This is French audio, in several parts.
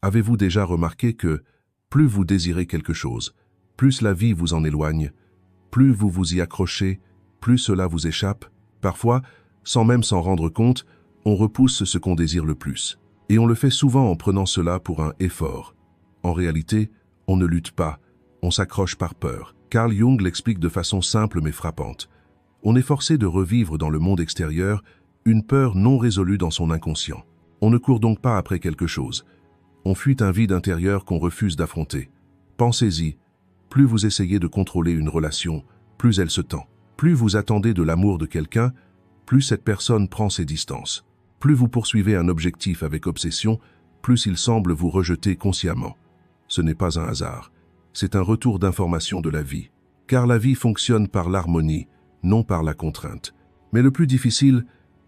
Avez-vous déjà remarqué que plus vous désirez quelque chose, plus la vie vous en éloigne, plus vous vous y accrochez, plus cela vous échappe? Parfois, sans même s'en rendre compte, on repousse ce qu'on désire le plus. Et on le fait souvent en prenant cela pour un effort. En réalité, on ne lutte pas, on s'accroche par peur. Carl Jung l'explique de façon simple mais frappante. On est forcé de revivre dans le monde extérieur une peur non résolue dans son inconscient. On ne court donc pas après quelque chose. On fuit un vide intérieur qu'on refuse d'affronter. Pensez-y, plus vous essayez de contrôler une relation, plus elle se tend. Plus vous attendez de l'amour de quelqu'un, plus cette personne prend ses distances. Plus vous poursuivez un objectif avec obsession, plus il semble vous rejeter consciemment. Ce n'est pas un hasard, c'est un retour d'information de la vie. Car la vie fonctionne par l'harmonie, non par la contrainte. Mais le plus difficile,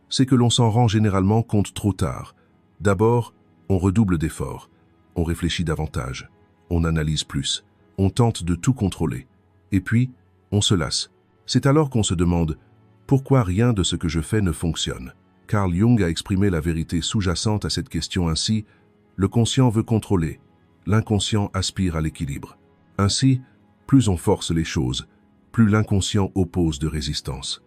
c'est que l'on s'en rend généralement compte trop tard. D'abord, on redouble d'efforts, on réfléchit davantage, on analyse plus, on tente de tout contrôler. Et puis, on se lasse. C'est alors qu'on se demande « Pourquoi rien de ce que je fais ne fonctionne ?» Carl Jung a exprimé la vérité sous-jacente à cette question ainsi « Le conscient veut contrôler, l'inconscient aspire à l'équilibre. » Ainsi, plus on force les choses, plus l'inconscient oppose de résistance.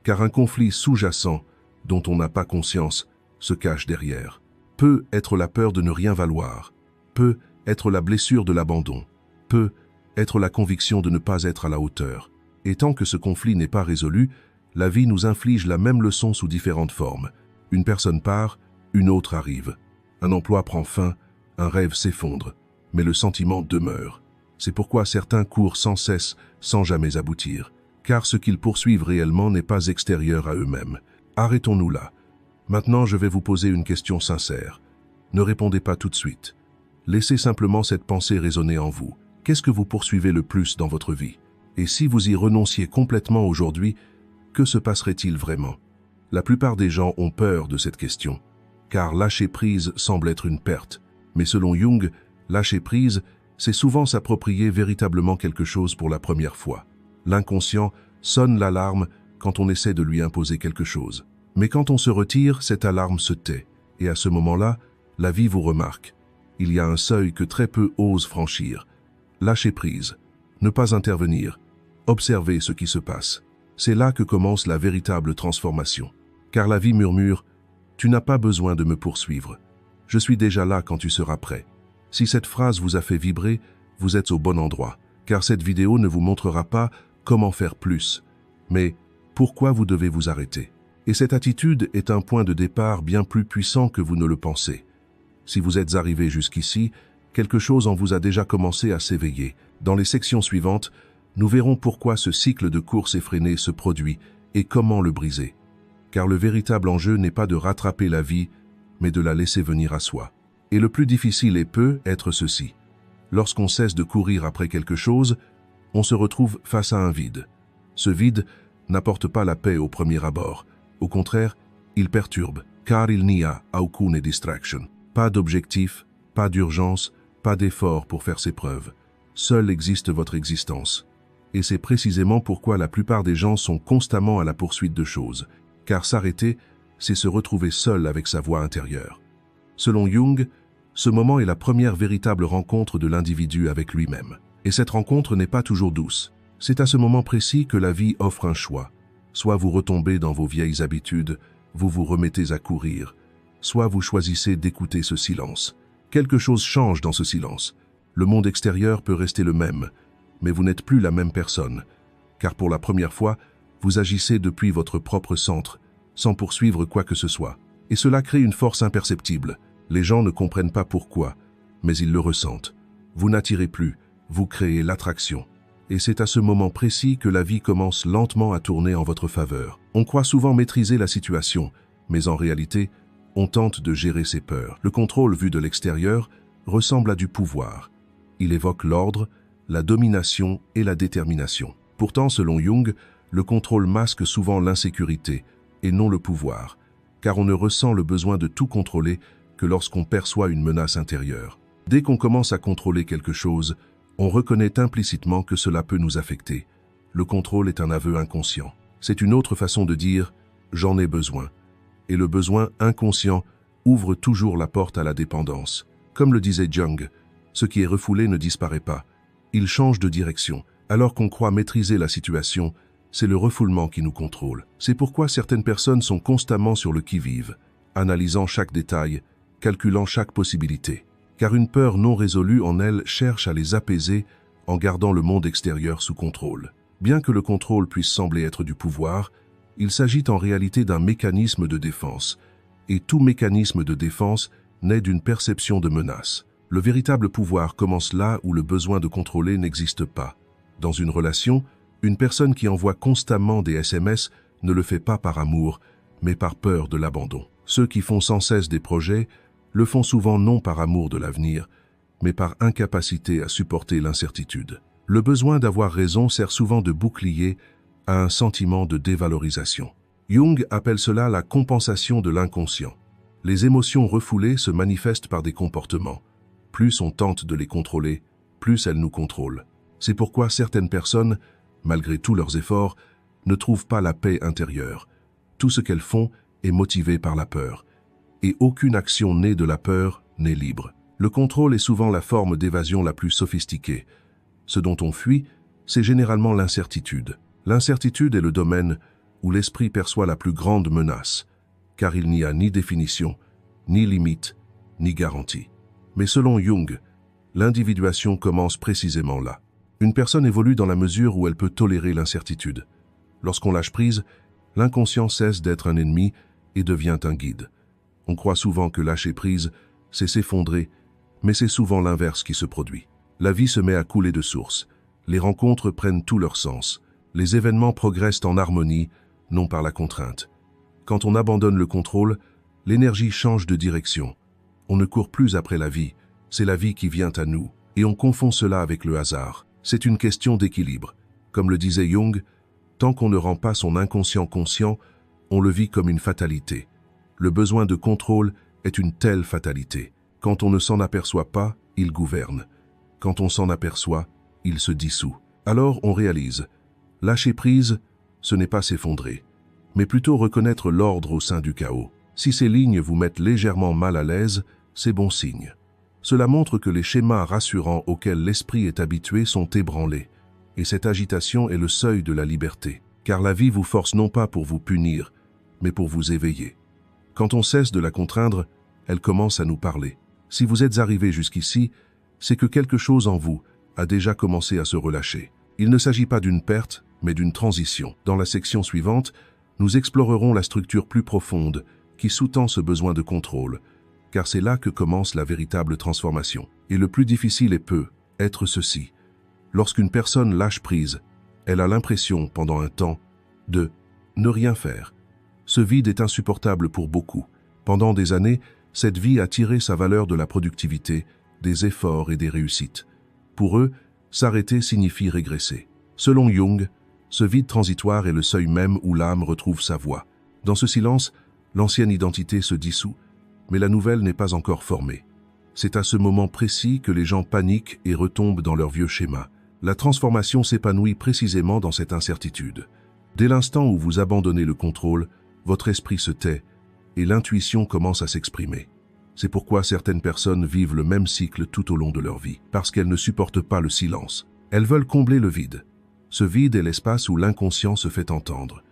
Car un conflit sous-jacent, dont on n'a pas conscience, se cache derrière. Peut être la peur de ne rien valoir, peut être la blessure de l'abandon, peut être la conviction de ne pas être à la hauteur. Et tant que ce conflit n'est pas résolu, la vie nous inflige la même leçon sous différentes formes. Une personne part, une autre arrive. Un emploi prend fin, un rêve s'effondre, mais le sentiment demeure. C'est pourquoi certains courent sans cesse, sans jamais aboutir. Car ce qu'ils poursuivent réellement n'est pas extérieur à eux-mêmes. Arrêtons-nous là. Maintenant, je vais vous poser une question sincère. Ne répondez pas tout de suite. Laissez simplement cette pensée résonner en vous. Qu'est-ce que vous poursuivez le plus dans votre vie? Et si vous y renonciez complètement aujourd'hui, que se passerait-il vraiment? La plupart des gens ont peur de cette question, car lâcher prise semble être une perte. Mais selon Jung, lâcher prise, c'est souvent s'approprier véritablement quelque chose pour la première fois. L'inconscient sonne l'alarme quand on essaie de lui imposer quelque chose. Mais quand on se retire, cette alarme se tait, et à ce moment-là, la vie vous remarque. Il y a un seuil que très peu osent franchir. Lâcher prise, ne pas intervenir, observer ce qui se passe. C'est là que commence la véritable transformation. Car la vie murmure « Tu n'as pas besoin de me poursuivre. Je suis déjà là quand tu seras prêt. » Si cette phrase vous a fait vibrer, vous êtes au bon endroit. Car cette vidéo ne vous montrera pas comment faire plus, mais pourquoi vous devez vous arrêter. Et cette attitude est un point de départ bien plus puissant que vous ne le pensez. Si vous êtes arrivé jusqu'ici, quelque chose en vous a déjà commencé à s'éveiller. Dans les sections suivantes, nous verrons pourquoi ce cycle de course effrénée se produit et comment le briser. Car le véritable enjeu n'est pas de rattraper la vie, mais de la laisser venir à soi. Et le plus difficile peut être ceci. Lorsqu'on cesse de courir après quelque chose, on se retrouve face à un vide. Ce vide n'apporte pas la paix au premier abord. Au contraire, il perturbe, car il n'y a aucune distraction. Pas d'objectif, pas d'urgence, pas d'effort pour faire ses preuves. Seule existe votre existence. Et c'est précisément pourquoi la plupart des gens sont constamment à la poursuite de choses. Car s'arrêter, c'est se retrouver seul avec sa voix intérieure. Selon Jung, ce moment est la première véritable rencontre de l'individu avec lui-même. Et cette rencontre n'est pas toujours douce. C'est à ce moment précis que la vie offre un choix. Soit vous retombez dans vos vieilles habitudes, vous vous remettez à courir, soit vous choisissez d'écouter ce silence. Quelque chose change dans ce silence. Le monde extérieur peut rester le même, mais vous n'êtes plus la même personne, car pour la première fois, vous agissez depuis votre propre centre, sans poursuivre quoi que ce soit. Et cela crée une force imperceptible. Les gens ne comprennent pas pourquoi, mais ils le ressentent. Vous n'attirez plus, vous créez l'attraction. Et c'est à ce moment précis que la vie commence lentement à tourner en votre faveur. On croit souvent maîtriser la situation, mais en réalité, on tente de gérer ses peurs. Le contrôle vu de l'extérieur ressemble à du pouvoir. Il évoque l'ordre, la domination et la détermination. Pourtant, selon Jung, le contrôle masque souvent l'insécurité et non le pouvoir, car on ne ressent le besoin de tout contrôler que lorsqu'on perçoit une menace intérieure. Dès qu'on commence à contrôler quelque chose, on reconnaît implicitement que cela peut nous affecter. Le contrôle est un aveu inconscient. C'est une autre façon de dire « j'en ai besoin ». Et le besoin inconscient ouvre toujours la porte à la dépendance. Comme le disait Jung, ce qui est refoulé ne disparaît pas. Il change de direction. Alors qu'on croit maîtriser la situation, c'est le refoulement qui nous contrôle. C'est pourquoi certaines personnes sont constamment sur le qui-vive, analysant chaque détail, calculant chaque possibilité. Car une peur non résolue en elles cherche à les apaiser en gardant le monde extérieur sous contrôle. Bien que le contrôle puisse sembler être du pouvoir, il s'agit en réalité d'un mécanisme de défense. Et tout mécanisme de défense naît d'une perception de menace. Le véritable pouvoir commence là où le besoin de contrôler n'existe pas. Dans une relation, une personne qui envoie constamment des SMS ne le fait pas par amour, mais par peur de l'abandon. Ceux qui font sans cesse des projets le font souvent non par amour de l'avenir, mais par incapacité à supporter l'incertitude. Le besoin d'avoir raison sert souvent de bouclier à un sentiment de dévalorisation. Jung appelle cela la compensation de l'inconscient. Les émotions refoulées se manifestent par des comportements. Plus on tente de les contrôler, plus elles nous contrôlent. C'est pourquoi certaines personnes, malgré tous leurs efforts, ne trouvent pas la paix intérieure. Tout ce qu'elles font est motivé par la peur. Et aucune action née de la peur n'est libre. Le contrôle est souvent la forme d'évasion la plus sophistiquée. Ce dont on fuit, c'est généralement l'incertitude. L'incertitude est le domaine où l'esprit perçoit la plus grande menace, car il n'y a ni définition, ni limite, ni garantie. Mais selon Jung, l'individuation commence précisément là. Une personne évolue dans la mesure où elle peut tolérer l'incertitude. Lorsqu'on lâche prise, l'inconscient cesse d'être un ennemi et devient un guide. On croit souvent que lâcher prise, c'est s'effondrer, mais c'est souvent l'inverse qui se produit. La vie se met à couler de source. Les rencontres prennent tout leur sens. Les événements progressent en harmonie, non par la contrainte. Quand on abandonne le contrôle, l'énergie change de direction. On ne court plus après la vie, c'est la vie qui vient à nous, et on confond cela avec le hasard. C'est une question d'équilibre. Comme le disait Jung, tant qu'on ne rend pas son inconscient conscient, on le vit comme une fatalité. Le besoin de contrôle est une telle fatalité. Quand on ne s'en aperçoit pas, il gouverne. Quand on s'en aperçoit, il se dissout. Alors on réalise, lâcher prise, ce n'est pas s'effondrer, mais plutôt reconnaître l'ordre au sein du chaos. Si ces lignes vous mettent légèrement mal à l'aise, c'est bon signe. Cela montre que les schémas rassurants auxquels l'esprit est habitué sont ébranlés, et cette agitation est le seuil de la liberté, car la vie vous force non pas pour vous punir, mais pour vous éveiller. Quand on cesse de la contraindre, elle commence à nous parler. Si vous êtes arrivé jusqu'ici, c'est que quelque chose en vous a déjà commencé à se relâcher. Il ne s'agit pas d'une perte, mais d'une transition. Dans la section suivante, nous explorerons la structure plus profonde qui sous-tend ce besoin de contrôle, car c'est là que commence la véritable transformation. Et le plus difficile peut être ceci. Lorsqu'une personne lâche prise, elle a l'impression, pendant un temps, de ne rien faire. Ce vide est insupportable pour beaucoup. Pendant des années, cette vie a tiré sa valeur de la productivité, des efforts et des réussites. Pour eux, s'arrêter signifie régresser. Selon Jung, ce vide transitoire est le seuil même où l'âme retrouve sa voie. Dans ce silence, l'ancienne identité se dissout, mais la nouvelle n'est pas encore formée. C'est à ce moment précis que les gens paniquent et retombent dans leur vieux schéma. La transformation s'épanouit précisément dans cette incertitude. Dès l'instant où vous abandonnez le contrôle, votre esprit se tait et l'intuition commence à s'exprimer. C'est pourquoi certaines personnes vivent le même cycle tout au long de leur vie, parce qu'elles ne supportent pas le silence. Elles veulent combler le vide. Ce vide est l'espace où l'inconscient se fait entendre.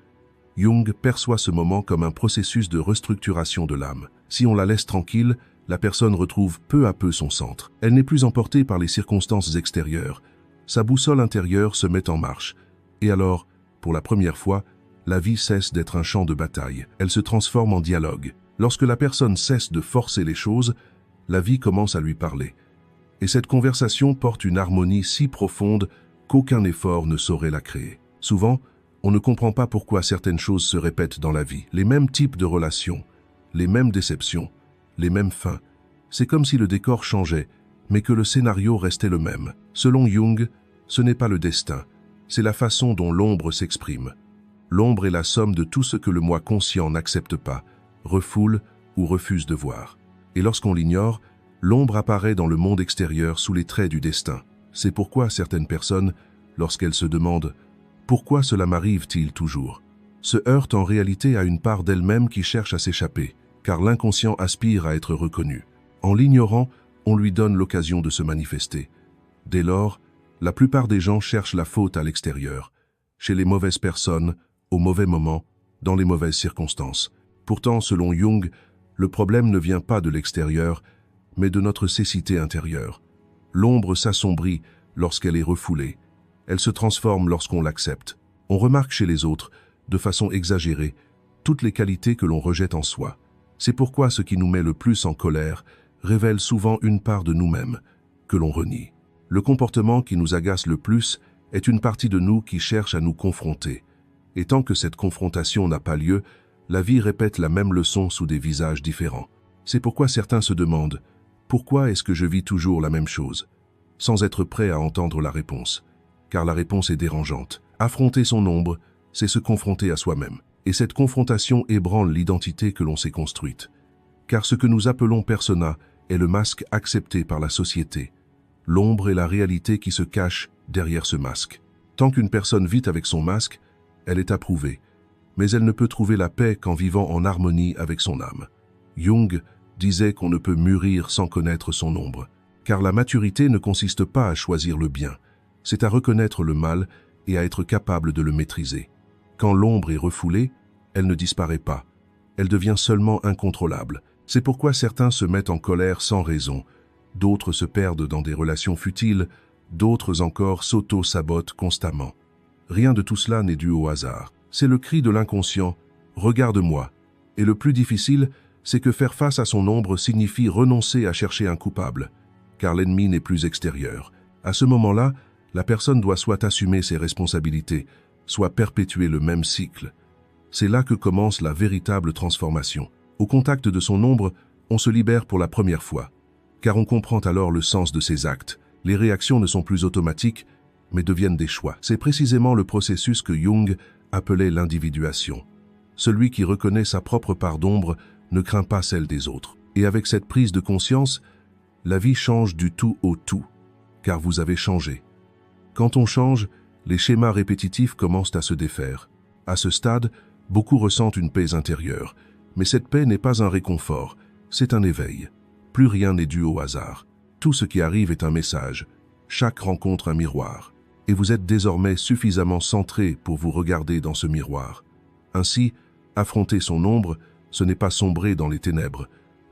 Jung perçoit ce moment comme un processus de restructuration de l'âme. Si on la laisse tranquille, la personne retrouve peu à peu son centre. Elle n'est plus emportée par les circonstances extérieures. Sa boussole intérieure se met en marche. Et alors, pour la première fois, la vie cesse d'être un champ de bataille. Elle se transforme en dialogue. Lorsque la personne cesse de forcer les choses, la vie commence à lui parler. Et cette conversation porte une harmonie si profonde qu'aucun effort ne saurait la créer. Souvent, on ne comprend pas pourquoi certaines choses se répètent dans la vie. Les mêmes types de relations, les mêmes déceptions, les mêmes fins. C'est comme si le décor changeait, mais que le scénario restait le même. Selon Jung, ce n'est pas le destin, c'est la façon dont l'ombre s'exprime. L'ombre est la somme de tout ce que le moi conscient n'accepte pas, refoule ou refuse de voir. Et lorsqu'on l'ignore, l'ombre apparaît dans le monde extérieur sous les traits du destin. C'est pourquoi certaines personnes, lorsqu'elles se demandent « Pourquoi cela m'arrive-t-il toujours ?», se heurtent en réalité à une part d'elles-mêmes qui cherche à s'échapper, car l'inconscient aspire à être reconnu. En l'ignorant, on lui donne l'occasion de se manifester. Dès lors, la plupart des gens cherchent la faute à l'extérieur, chez les mauvaises personnes, au mauvais moment, dans les mauvaises circonstances. Pourtant, selon Jung, le problème ne vient pas de l'extérieur, mais de notre cécité intérieure. L'ombre s'assombrit lorsqu'elle est refoulée. Elle se transforme lorsqu'on l'accepte. On remarque chez les autres, de façon exagérée, toutes les qualités que l'on rejette en soi. C'est pourquoi ce qui nous met le plus en colère révèle souvent une part de nous-mêmes, que l'on renie. Le comportement qui nous agace le plus est une partie de nous qui cherche à nous confronter. Et tant que cette confrontation n'a pas lieu, la vie répète la même leçon sous des visages différents. C'est pourquoi certains se demandent « Pourquoi est-ce que je vis toujours la même chose ?» sans être prêt à entendre la réponse. Car la réponse est dérangeante. Affronter son ombre, c'est se confronter à soi-même. Et cette confrontation ébranle l'identité que l'on s'est construite. Car ce que nous appelons persona est le masque accepté par la société. L'ombre est la réalité qui se cache derrière ce masque. Tant qu'une personne vit avec son masque, elle est approuvée. Mais elle ne peut trouver la paix qu'en vivant en harmonie avec son âme. Jung disait qu'on ne peut mûrir sans connaître son ombre. Car la maturité ne consiste pas à choisir le bien, c'est à reconnaître le mal et à être capable de le maîtriser. Quand l'ombre est refoulée, elle ne disparaît pas. Elle devient seulement incontrôlable. C'est pourquoi certains se mettent en colère sans raison, d'autres se perdent dans des relations futiles, d'autres encore s'auto-sabotent constamment. Rien de tout cela n'est dû au hasard. C'est le cri de l'inconscient « Regarde-moi ». Et le plus difficile, c'est que faire face à son ombre signifie renoncer à chercher un coupable, car l'ennemi n'est plus extérieur. À ce moment-là, la personne doit soit assumer ses responsabilités, soit perpétuer le même cycle. C'est là que commence la véritable transformation. Au contact de son ombre, on se libère pour la première fois, car on comprend alors le sens de ses actes. Les réactions ne sont plus automatiques, mais deviennent des choix. C'est précisément le processus que Jung appelait l'individuation. Celui qui reconnaît sa propre part d'ombre ne craint pas celle des autres. Et avec cette prise de conscience, la vie change du tout au tout, car vous avez changé. Quand on change, les schémas répétitifs commencent à se défaire. À ce stade, beaucoup ressentent une paix intérieure, mais cette paix n'est pas un réconfort, c'est un éveil. Plus rien n'est dû au hasard. Tout ce qui arrive est un message. Chaque rencontre un miroir. Et vous êtes désormais suffisamment centré pour vous regarder dans ce miroir. Ainsi, affronter son ombre, ce n'est pas sombrer dans les ténèbres,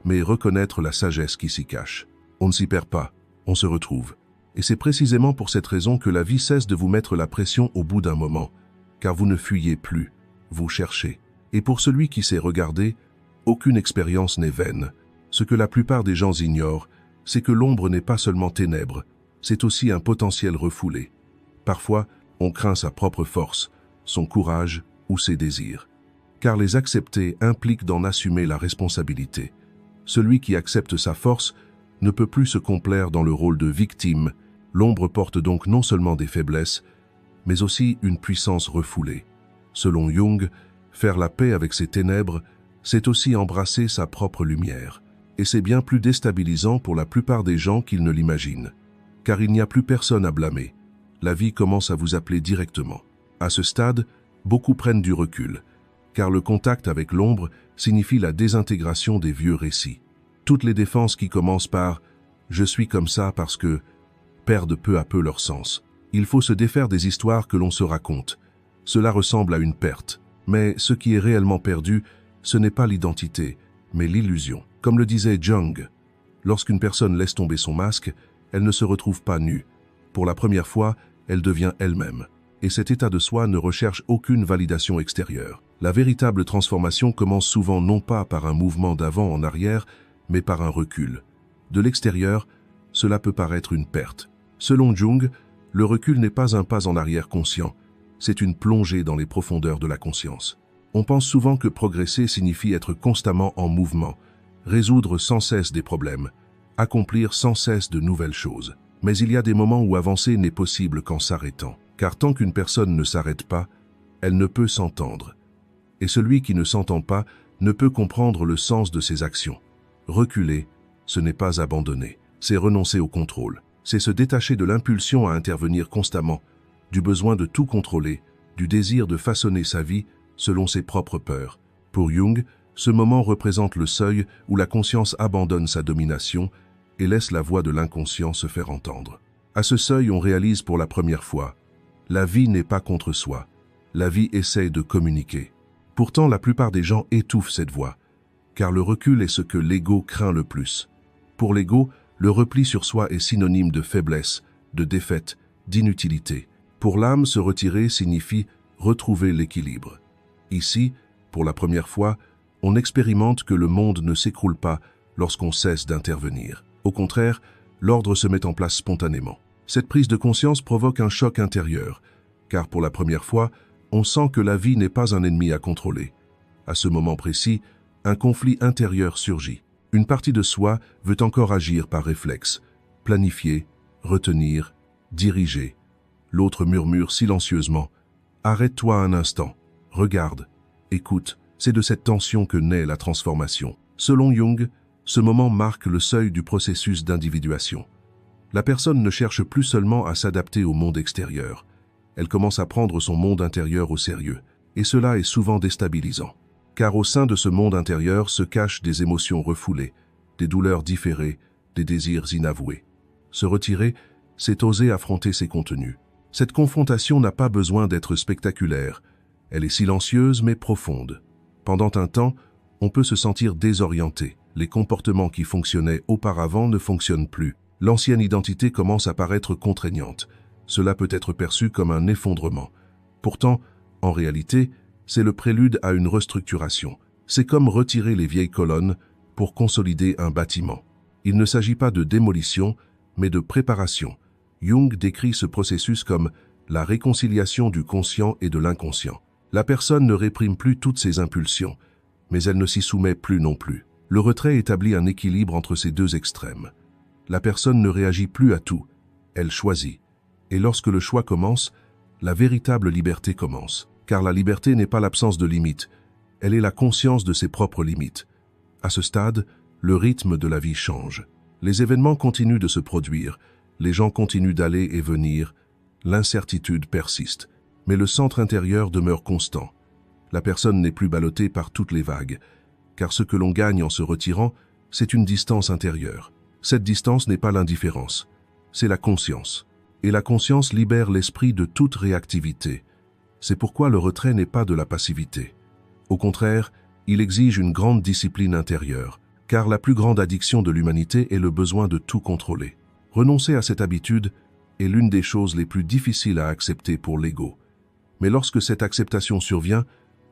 mais reconnaître la sagesse qui s'y cache. On ne s'y perd pas, on se retrouve. Et c'est précisément pour cette raison que la vie cesse de vous mettre la pression au bout d'un moment, car vous ne fuyez plus, vous cherchez. Et pour celui qui sait regarder, aucune expérience n'est vaine. Ce que la plupart des gens ignorent, c'est que l'ombre n'est pas seulement ténèbres, c'est aussi un potentiel refoulé. Parfois, on craint sa propre force, son courage ou ses désirs. Car les accepter implique d'en assumer la responsabilité. Celui qui accepte sa force ne peut plus se complaire dans le rôle de victime. L'ombre porte donc non seulement des faiblesses, mais aussi une puissance refoulée. Selon Jung, faire la paix avec ses ténèbres, c'est aussi embrasser sa propre lumière. Et c'est bien plus déstabilisant pour la plupart des gens qu'ils ne l'imaginent. Car il n'y a plus personne à blâmer. La vie commence à vous appeler directement. À ce stade, beaucoup prennent du recul, car le contact avec l'ombre signifie la désintégration des vieux récits. Toutes les défenses qui commencent par « je suis comme ça parce que » perdent peu à peu leur sens. Il faut se défaire des histoires que l'on se raconte. Cela ressemble à une perte. Mais ce qui est réellement perdu, ce n'est pas l'identité, mais l'illusion. Comme le disait Jung, lorsqu'une personne laisse tomber son masque, elle ne se retrouve pas nue. Pour la première fois, elle devient elle-même. Et cet état de soi ne recherche aucune validation extérieure. La véritable transformation commence souvent non pas par un mouvement d'avant en arrière, mais par un recul. De l'extérieur, cela peut paraître une perte. Selon Jung, le recul n'est pas un pas en arrière conscient, c'est une plongée dans les profondeurs de la conscience. On pense souvent que progresser signifie être constamment en mouvement, résoudre sans cesse des problèmes, accomplir sans cesse de nouvelles choses. Mais il y a des moments où avancer n'est possible qu'en s'arrêtant. Car tant qu'une personne ne s'arrête pas, elle ne peut s'entendre. Et celui qui ne s'entend pas ne peut comprendre le sens de ses actions. Reculer, ce n'est pas abandonner, c'est renoncer au contrôle. C'est se détacher de l'impulsion à intervenir constamment, du besoin de tout contrôler, du désir de façonner sa vie selon ses propres peurs. Pour Jung, ce moment représente le seuil où la conscience abandonne sa domination et laisse la voix de l'inconscient se faire entendre. À ce seuil, on réalise pour la première fois, la vie n'est pas contre soi, la vie essaie de communiquer. Pourtant, la plupart des gens étouffent cette voix, car le recul est ce que l'ego craint le plus. Pour l'ego, le repli sur soi est synonyme de faiblesse, de défaite, d'inutilité. Pour l'âme, se retirer signifie retrouver l'équilibre. Ici, pour la première fois, on expérimente que le monde ne s'écroule pas lorsqu'on cesse d'intervenir. Au contraire, l'ordre se met en place spontanément. Cette prise de conscience provoque un choc intérieur, car pour la première fois, on sent que la vie n'est pas un ennemi à contrôler. À ce moment précis, un conflit intérieur surgit. Une partie de soi veut encore agir par réflexe, planifier, retenir, diriger. L'autre murmure silencieusement « Arrête-toi un instant, regarde, écoute ». C'est de cette tension que naît la transformation. Selon Jung, ce moment marque le seuil du processus d'individuation. La personne ne cherche plus seulement à s'adapter au monde extérieur. Elle commence à prendre son monde intérieur au sérieux. Et cela est souvent déstabilisant. Car au sein de ce monde intérieur se cachent des émotions refoulées, des douleurs différées, des désirs inavoués. Se retirer, c'est oser affronter ces contenus. Cette confrontation n'a pas besoin d'être spectaculaire. Elle est silencieuse mais profonde. Pendant un temps, on peut se sentir désorienté. Les comportements qui fonctionnaient auparavant ne fonctionnent plus. L'ancienne identité commence à paraître contraignante. Cela peut être perçu comme un effondrement. Pourtant, en réalité, c'est le prélude à une restructuration. C'est comme retirer les vieilles colonnes pour consolider un bâtiment. Il ne s'agit pas de démolition, mais de préparation. Jung décrit ce processus comme la réconciliation du conscient et de l'inconscient. La personne ne réprime plus toutes ses impulsions, mais elle ne s'y soumet plus non plus. Le retrait établit un équilibre entre ces deux extrêmes. La personne ne réagit plus à tout, elle choisit. Et lorsque le choix commence, la véritable liberté commence. Car la liberté n'est pas l'absence de limites, elle est la conscience de ses propres limites. À ce stade, le rythme de la vie change. Les événements continuent de se produire, les gens continuent d'aller et venir, l'incertitude persiste. Mais le centre intérieur demeure constant. La personne n'est plus ballottée par toutes les vagues, car ce que l'on gagne en se retirant, c'est une distance intérieure. Cette distance n'est pas l'indifférence, c'est la conscience. Et la conscience libère l'esprit de toute réactivité. C'est pourquoi le retrait n'est pas de la passivité. Au contraire, il exige une grande discipline intérieure, car la plus grande addiction de l'humanité est le besoin de tout contrôler. Renoncer à cette habitude est l'une des choses les plus difficiles à accepter pour l'ego. Mais lorsque cette acceptation survient,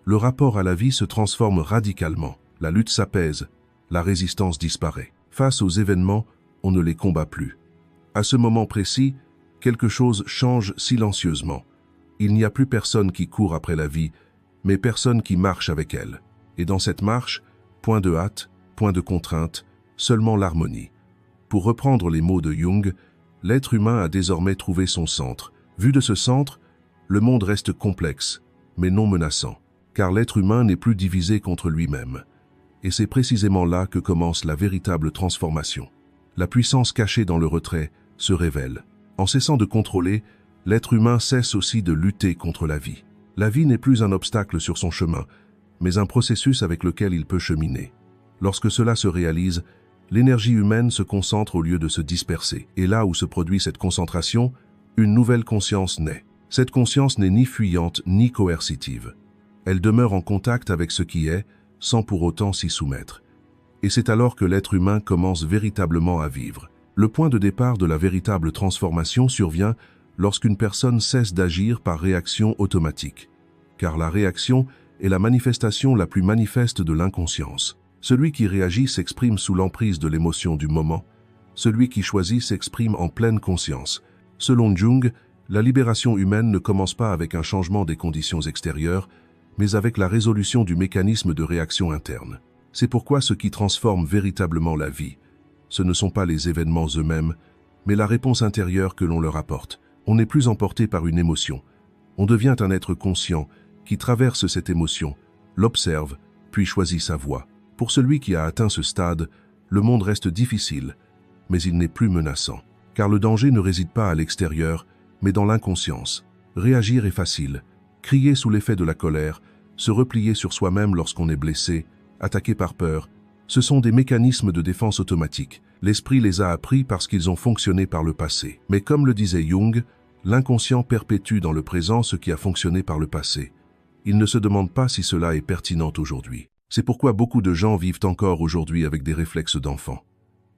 le rapport à la vie se transforme radicalement. La lutte s'apaise, la résistance disparaît. Face aux événements, on ne les combat plus. À ce moment précis, quelque chose change silencieusement. Il n'y a plus personne qui court après la vie, mais personne qui marche avec elle. Et dans cette marche, point de hâte, point de contrainte, seulement l'harmonie. Pour reprendre les mots de Jung, l'être humain a désormais trouvé son centre. Vu de ce centre, le monde reste complexe, mais non menaçant, car l'être humain n'est plus divisé contre lui-même. Et c'est précisément là que commence la véritable transformation. La puissance cachée dans le retrait se révèle. En cessant de contrôler, l'être humain cesse aussi de lutter contre la vie. La vie n'est plus un obstacle sur son chemin, mais un processus avec lequel il peut cheminer. Lorsque cela se réalise, l'énergie humaine se concentre au lieu de se disperser. Et là où se produit cette concentration, une nouvelle conscience naît. Cette conscience n'est ni fuyante ni coercitive. Elle demeure en contact avec ce qui est, sans pour autant s'y soumettre. Et c'est alors que l'être humain commence véritablement à vivre. Le point de départ de la véritable transformation survient lorsqu'une personne cesse d'agir par réaction automatique. Car la réaction est la manifestation la plus manifeste de l'inconscience. Celui qui réagit s'exprime sous l'emprise de l'émotion du moment. Celui qui choisit s'exprime en pleine conscience. Selon Jung, la libération humaine ne commence pas avec un changement des conditions extérieures, mais avec la résolution du mécanisme de réaction interne. C'est pourquoi ce qui transforme véritablement la vie, ce ne sont pas les événements eux-mêmes, mais la réponse intérieure que l'on leur apporte. On n'est plus emporté par une émotion. On devient un être conscient qui traverse cette émotion, l'observe, puis choisit sa voie. Pour celui qui a atteint ce stade, le monde reste difficile, mais il n'est plus menaçant. Car le danger ne réside pas à l'extérieur, mais dans l'inconscience. Réagir est facile. Crier sous l'effet de la colère, se replier sur soi-même lorsqu'on est blessé, attaqué par peur, Ce sont des mécanismes de défense automatiques. L'esprit les a appris parce qu'ils ont fonctionné par le passé. Mais comme le disait Jung, l'inconscient perpétue dans le présent ce qui a fonctionné par le passé. Il ne se demande pas si cela est pertinent aujourd'hui. C'est pourquoi beaucoup de gens vivent encore aujourd'hui avec des réflexes d'enfant.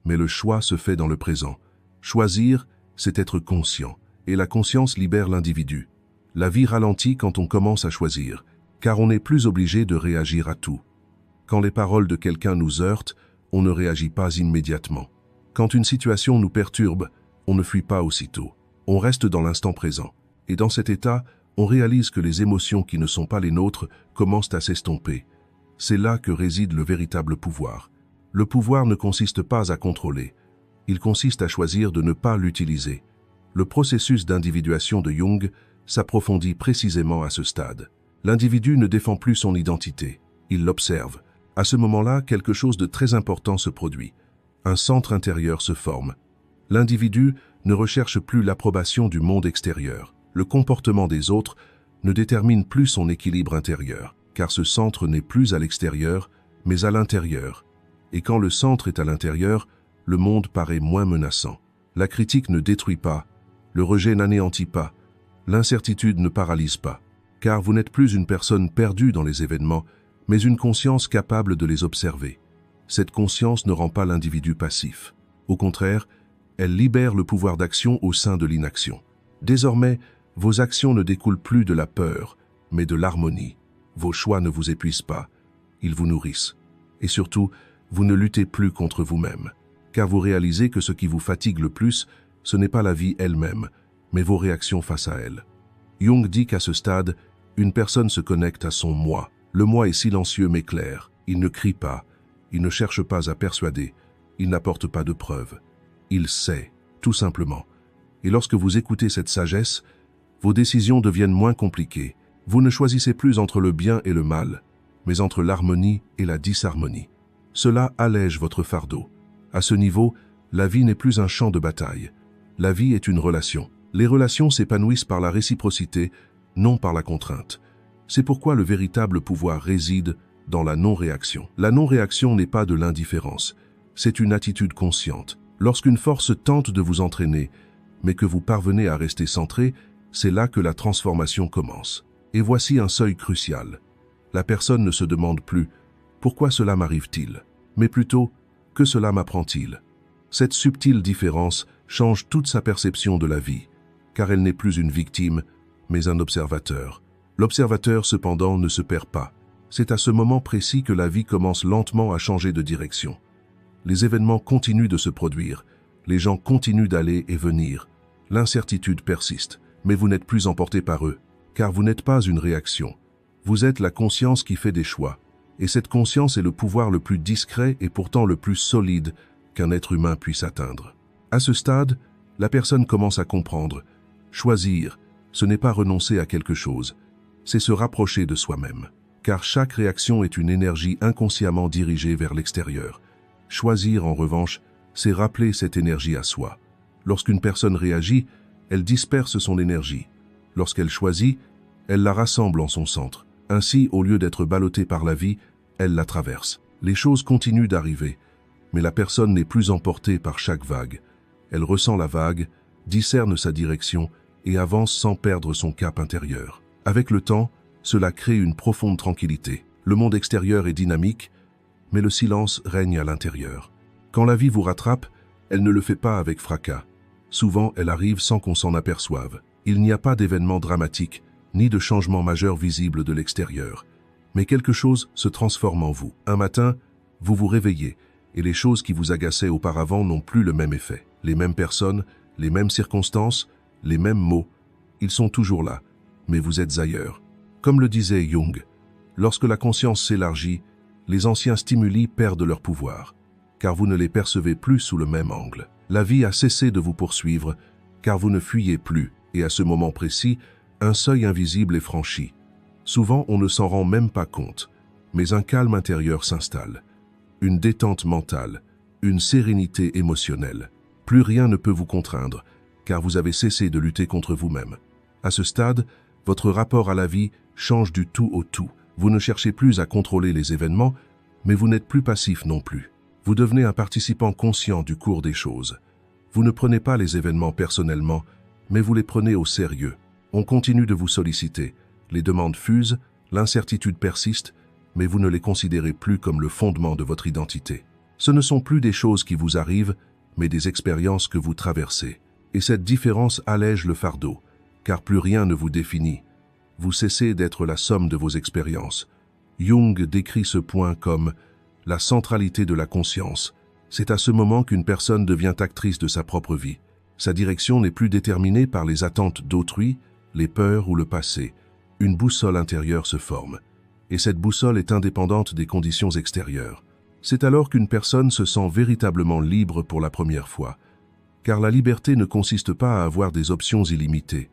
Mais le choix se fait dans le présent. Choisir, c'est être conscient. Et la conscience libère l'individu. La vie ralentit quand on commence à choisir, car on n'est plus obligé de réagir à tout. Quand les paroles de quelqu'un nous heurtent, on ne réagit pas immédiatement. Quand une situation nous perturbe, on ne fuit pas aussitôt. On reste dans l'instant présent. Et dans cet état, on réalise que les émotions qui ne sont pas les nôtres commencent à s'estomper. C'est là que réside le véritable pouvoir. Le pouvoir ne consiste pas à contrôler. Il consiste à choisir de ne pas l'utiliser. Le processus d'individuation de Jung s'approfondit précisément à ce stade. L'individu ne défend plus son identité. Il l'observe. À ce moment-là, quelque chose de très important se produit. Un centre intérieur se forme. L'individu ne recherche plus l'approbation du monde extérieur. Le comportement des autres ne détermine plus son équilibre intérieur, car ce centre n'est plus à l'extérieur, mais à l'intérieur. Et quand le centre est à l'intérieur, le monde paraît moins menaçant. La critique ne détruit pas, le rejet n'anéantit pas, l'incertitude ne paralyse pas, car vous n'êtes plus une personne perdue dans les événements, mais une conscience capable de les observer. Cette conscience ne rend pas l'individu passif. Au contraire, elle libère le pouvoir d'action au sein de l'inaction. Désormais, vos actions ne découlent plus de la peur, mais de l'harmonie. Vos choix ne vous épuisent pas, ils vous nourrissent. Et surtout, vous ne luttez plus contre vous-même, car vous réalisez que ce qui vous fatigue le plus, ce n'est pas la vie elle-même, mais vos réactions face à elle. Jung dit qu'à ce stade, une personne se connecte à son moi. Le moi est silencieux mais clair. Il ne crie pas, il ne cherche pas à persuader, il n'apporte pas de preuves. Il sait, tout simplement. Et lorsque vous écoutez cette sagesse, vos décisions deviennent moins compliquées. Vous ne choisissez plus entre le bien et le mal, mais entre l'harmonie et la disharmonie. Cela allège votre fardeau. À ce niveau, la vie n'est plus un champ de bataille. La vie est une relation. Les relations s'épanouissent par la réciprocité, non par la contrainte. C'est pourquoi le véritable pouvoir réside dans la non-réaction. La non-réaction n'est pas de l'indifférence, c'est une attitude consciente. Lorsqu'une force tente de vous entraîner, mais que vous parvenez à rester centré, c'est là que la transformation commence. Et voici un seuil crucial. La personne ne se demande plus « Pourquoi cela m'arrive-t-il ?» mais plutôt « Que cela m'apprend-il ?» Cette subtile différence change toute sa perception de la vie, car elle n'est plus une victime, mais un observateur. L'observateur, cependant, ne se perd pas. C'est à ce moment précis que la vie commence lentement à changer de direction. Les événements continuent de se produire, les gens continuent d'aller et venir. L'incertitude persiste, mais vous n'êtes plus emporté par eux, car vous n'êtes pas une réaction. Vous êtes la conscience qui fait des choix, et cette conscience est le pouvoir le plus discret et pourtant le plus solide qu'un être humain puisse atteindre. À ce stade, la personne commence à comprendre. Choisir, ce n'est pas renoncer à quelque chose, c'est se rapprocher de soi-même. Car chaque réaction est une énergie inconsciemment dirigée vers l'extérieur. Choisir, en revanche, c'est rappeler cette énergie à soi. Lorsqu'une personne réagit, elle disperse son énergie. Lorsqu'elle choisit, elle la rassemble en son centre. Ainsi, au lieu d'être ballottée par la vie, elle la traverse. Les choses continuent d'arriver, mais la personne n'est plus emportée par chaque vague. Elle ressent la vague, discerne sa direction et avance sans perdre son cap intérieur. Avec le temps, cela crée une profonde tranquillité. Le monde extérieur est dynamique, mais le silence règne à l'intérieur. Quand la vie vous rattrape, elle ne le fait pas avec fracas. Souvent, elle arrive sans qu'on s'en aperçoive. Il n'y a pas d'événement dramatique, ni de changement majeur visible de l'extérieur. Mais quelque chose se transforme en vous. Un matin, vous vous réveillez, et les choses qui vous agaçaient auparavant n'ont plus le même effet. Les mêmes personnes, les mêmes circonstances, les mêmes mots, ils sont toujours là, mais vous êtes ailleurs. Comme le disait Jung, lorsque la conscience s'élargit, les anciens stimuli perdent leur pouvoir, car vous ne les percevez plus sous le même angle. La vie a cessé de vous poursuivre, car vous ne fuyez plus, et à ce moment précis, un seuil invisible est franchi. Souvent, on ne s'en rend même pas compte, mais un calme intérieur s'installe, une détente mentale, une sérénité émotionnelle. Plus rien ne peut vous contraindre, car vous avez cessé de lutter contre vous-même. À ce stade, votre rapport à la vie change du tout au tout. Vous ne cherchez plus à contrôler les événements, Mais vous n'êtes plus passif non plus. Vous devenez un participant conscient du cours des choses. Vous ne prenez pas les événements personnellement, mais vous les prenez au sérieux. On continue de vous solliciter. Les demandes fusent, l'incertitude persiste, mais vous ne les considérez plus comme le fondement de votre identité. Ce ne sont plus des choses qui vous arrivent, mais des expériences que vous traversez. Et cette différence allège le fardeau, car plus rien ne vous définit. Vous cessez d'être la somme de vos expériences. Jung décrit ce point comme la centralité de la conscience. C'est à ce moment qu'une personne devient actrice de sa propre vie. Sa direction n'est plus déterminée par les attentes d'autrui, les peurs ou le passé. Une boussole intérieure se forme. Et cette boussole est indépendante des conditions extérieures. C'est alors qu'une personne se sent véritablement libre pour la première fois. Car la liberté ne consiste pas à avoir des options illimitées.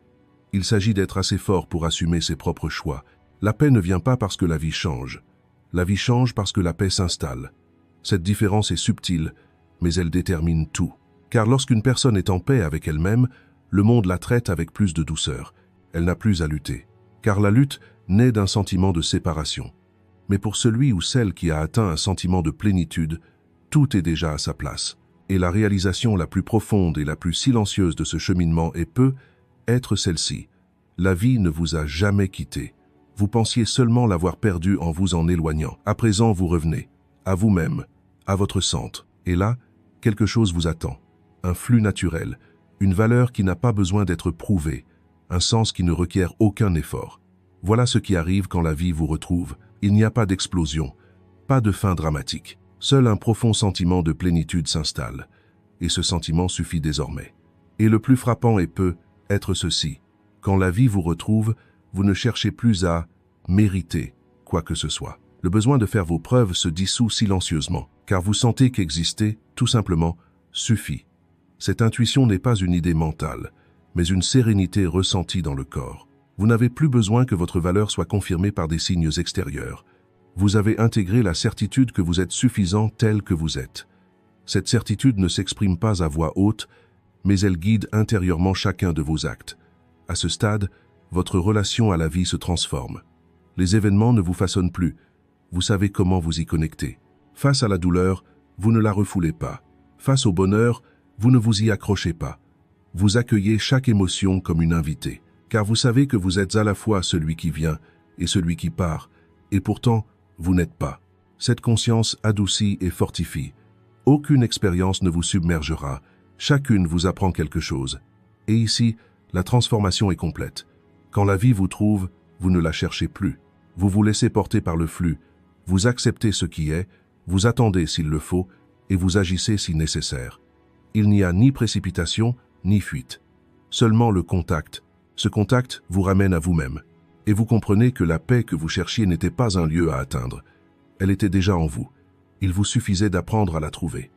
Il s'agit d'être assez fort pour assumer ses propres choix. La paix ne vient pas parce que la vie change. La vie change parce que la paix s'installe. Cette différence est subtile, mais elle détermine tout. Car lorsqu'une personne est en paix avec elle-même, le monde la traite avec plus de douceur. Elle n'a plus à lutter. Car la lutte naît d'un sentiment de séparation. Mais pour celui ou celle qui a atteint un sentiment de plénitude, tout est déjà à sa place. Et la réalisation la plus profonde et la plus silencieuse de ce cheminement peut être celle-ci. La vie ne vous a jamais quitté. Vous pensiez seulement l'avoir perdue en vous en éloignant. À présent, vous revenez, à vous-même, à votre centre. Et là, quelque chose vous attend. Un flux naturel, une valeur qui n'a pas besoin d'être prouvée, un sens qui ne requiert aucun effort. Voilà ce qui arrive quand la vie vous retrouve. Il n'y a pas d'explosion, pas de fin dramatique. Seul un profond sentiment de plénitude s'installe. Et ce sentiment suffit désormais. Et le plus frappant peut être ceci. Quand la vie vous retrouve, vous ne cherchez plus à mériter quoi que ce soit. Le besoin de faire vos preuves se dissout silencieusement, car vous sentez qu'exister, tout simplement, suffit. Cette intuition n'est pas une idée mentale, mais une sérénité ressentie dans le corps. Vous n'avez plus besoin que votre valeur soit confirmée par des signes extérieurs. Vous avez intégré la certitude que vous êtes suffisant tel que vous êtes. Cette certitude ne s'exprime pas à voix haute, mais elle guide intérieurement chacun de vos actes. À ce stade, votre relation à la vie se transforme. Les événements ne vous façonnent plus. Vous savez comment vous y connecter. Face à la douleur, vous ne la refoulez pas. Face au bonheur, vous ne vous y accrochez pas. Vous accueillez chaque émotion comme une invitée, car vous savez que vous êtes à la fois celui qui vient et celui qui part, et pourtant, vous n'êtes pas. Cette conscience adoucit et fortifie. Aucune expérience ne vous submergera, chacune vous apprend quelque chose. Et ici, la transformation est complète. Quand la vie vous trouve, vous ne la cherchez plus. Vous vous laissez porter par le flux, vous acceptez ce qui est, vous attendez s'il le faut, et vous agissez si nécessaire. Il n'y a ni précipitation, ni fuite. Seulement le contact. Ce contact vous ramène à vous-même. Et vous comprenez que la paix que vous cherchiez n'était pas un lieu à atteindre. Elle était déjà en vous. Il vous suffisait d'apprendre à la trouver.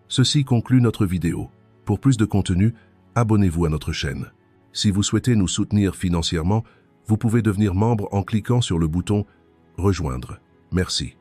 Ceci conclut notre vidéo. Pour plus de contenu, abonnez-vous à notre chaîne. Si vous souhaitez nous soutenir financièrement, vous pouvez devenir membre en cliquant sur le bouton « Rejoindre ». Merci.